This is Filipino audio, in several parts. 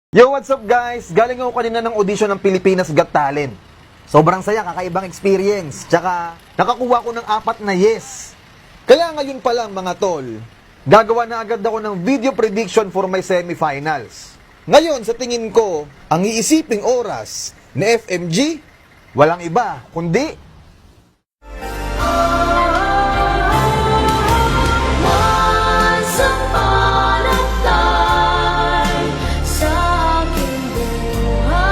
Yo, what's up guys? Galing ako kanina ng audition ng Pilipinas Got Talent. Sobrang saya, kakaibang experience. Tsaka, nakakuha ko ng 4 na yes. Kaya ngayon pa lang mga tol, gagawa na agad ako ng video prediction for my semifinals. Ngayon, sa tingin ko, ang iisiping oras ni FMG, walang iba, kundi Once upon a time, sa aking buhay,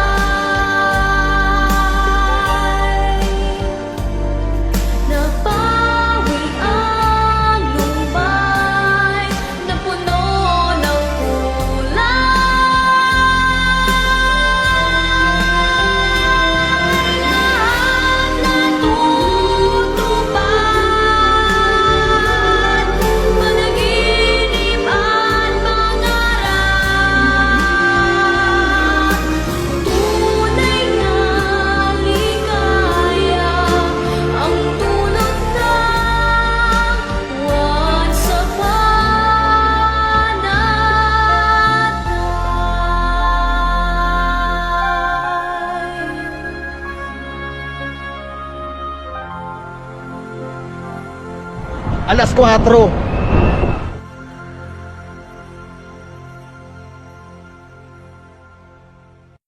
nabawi ang lumay na puno ng kulay. Lahat natutupad, panaginip at pangarap. Tunay na ligaya ang tulad ng once upon a time. alas 4.